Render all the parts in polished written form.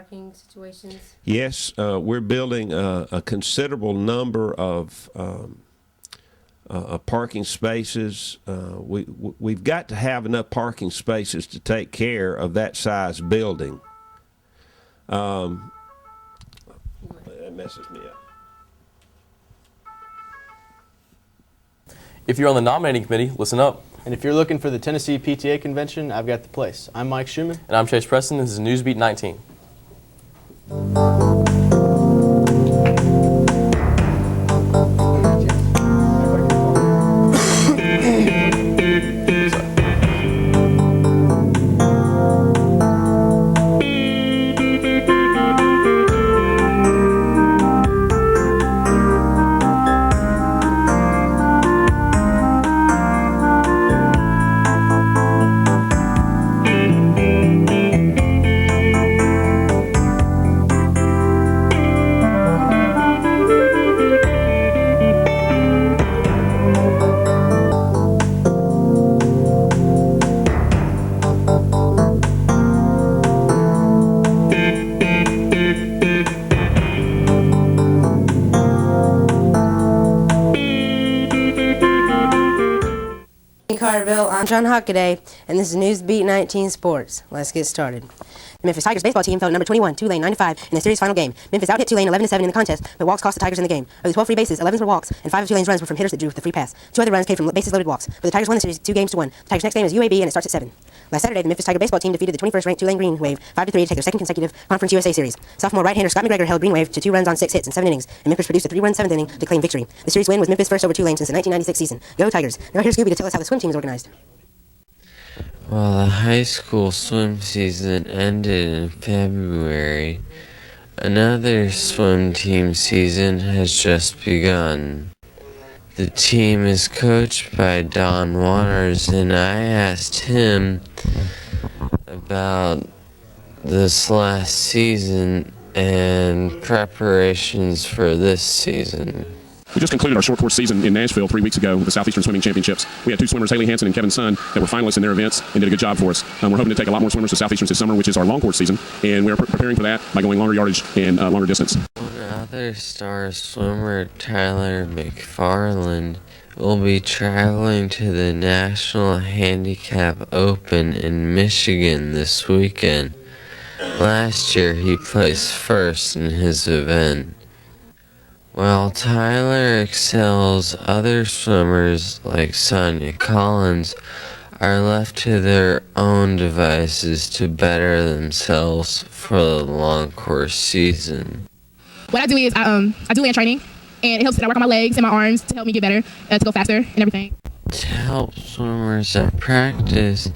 parking situations? Yes, we're building a considerable number of parking spaces. We've got to have enough parking spaces to take care of that size building. That messes me up. If you're on the nominating committee, listen up. And if you're looking for the Tennessee PTA convention, I've got the place. I'm Mike Schumann. And I'm Chase Preston. This is Newsbeat 19. Carterville, I'm John Hockaday, and this is Newsbeat 19 Sports. Let's get started. The Memphis Tigers baseball team fell to number 21, Tulane 9-5 in the series final game. Memphis out-hit Tulane 11-7 in the contest, but walks cost the Tigers in the game. Of the 12 free bases, 11 were walks, and 5 of Tulane's runs were from hitters that drew the free pass. 2 other runs came from bases-loaded walks, but the Tigers won the series 2-1. The Tigers' next game is UAB, and it starts at 7. Last Saturday, the Memphis Tiger baseball team defeated the 21st-ranked Tulane Green Wave 5-3 to take their second consecutive Conference USA series. Sophomore right-hander Scott McGregor held Green Wave to 2 runs on 6 hits in 7 innings, and Memphis produced a 3-run 7th inning to claim victory. The series win was Memphis' first over Tulane since the 1996 season. Go Tigers! Now here's Scooby to tell us how the swim team is organized. Well, the high school swim season ended in February. Another swim team season has just begun. The team is coached by Don Waters, and I asked him about this last season and preparations for this season. We just concluded our short course season in Nashville 3 weeks ago with the Southeastern Swimming Championships. We had 2 swimmers, Haley Hansen and Kevin Sun, that were finalists in their events and did a good job for us. We're hoping to take a lot more swimmers to Southeastern this summer, which is our long course season, and we're preparing for that by going longer yardage and longer distance. Another star swimmer, Tyler McFarland, will be traveling to the National Handicap Open in Michigan this weekend. Last year, he placed first in his event. While Tyler excels, other swimmers like Sonia Collins are left to their own devices to better themselves for the long course season. What I do is I do land training, and it helps that I work on my legs and my arms to help me get better, to go faster and everything. To help swimmers at practice,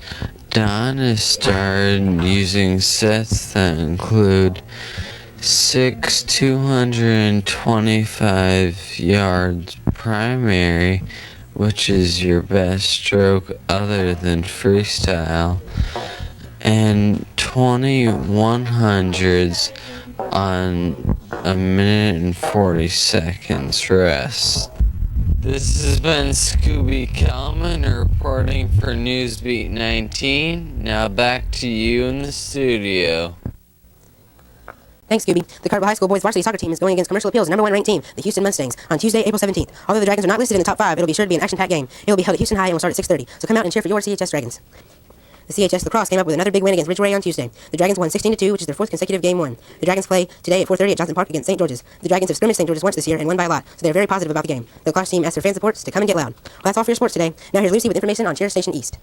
Don has started using sets that include 6 225 yards primary, which is your best stroke other than freestyle, and 20 100s on a minute and 40 seconds rest. This has been Scooby Kalman reporting for Newsbeat 19. Now back to you in the studio. Thanks, Scooby. The Carterville High School boys varsity soccer team is going against Commercial Appeals' #1 ranked team, the Houston Mustangs, on Tuesday, April 17th. Although the Dragons are not listed in the top 5, it'll be sure to be an action-packed game. It will be held at Houston High and will start at 6:30. So come out and cheer for your CHS Dragons. The CHS Lacrosse came up with another big win against Ridgeway on Tuesday. The Dragons won 16-2, which is their 4th consecutive game won. The Dragons play today at 4:30 at Johnson Park against St. George's. The Dragons have scrimmaged St. George's once this year and won by a lot, so they're very positive about the game. The Lacrosse team asks their fan supporters to come and get loud. Well, that's all for your sports today. Now here's Lucy with information on Cheer Station East.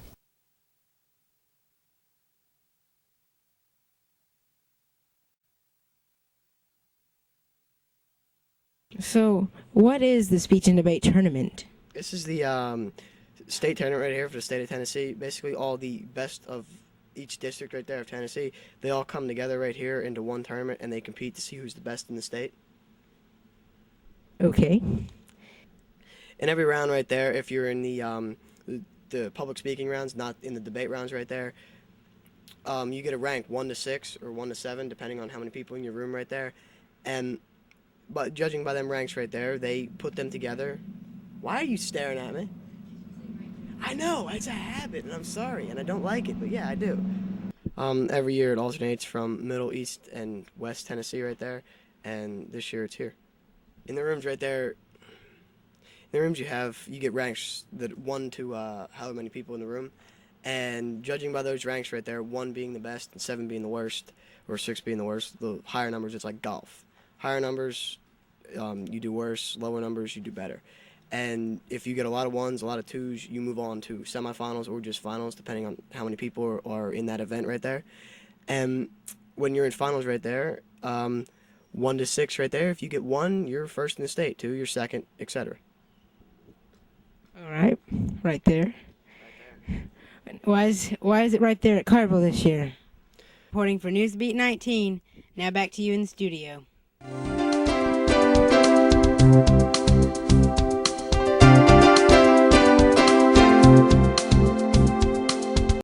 So, what is the speech and debate tournament? This is the state tournament right here for the state of Tennessee. Basically, all the best of each district right there of Tennessee, they all come together right here into one tournament, and they compete to see who's the best in the state. Okay. In every round right there, if you're in the public speaking rounds, not in the debate rounds right there, you get a rank 1 to 6 or 1 to 7, depending on how many people in your room right there. But judging by them ranks right there, they put them together. Why are you staring at me? I know, it's a habit, and I'm sorry, and I don't like it, but yeah, I do. Every year it alternates from Middle, East, and West Tennessee right there, and this year it's here. In the rooms right there, in the rooms you get ranks that 1 to however many people in the room, and judging by those ranks right there, 1 being the best and 7 being the worst, or 6 being the worst, the higher numbers it's like golf. Higher numbers, you do worse. Lower numbers, you do better. And if you get a lot of 1s, a lot of 2s, you move on to semifinals or just finals, depending on how many people are in that event right there. And when you're in finals right there, 1 to 6 right there, if you get 1, you're first in the state. 2, you're second, etc. All right, right there. Why is it right there at Carville this year? Reporting for Newsbeat 19. Now back to you in the studio.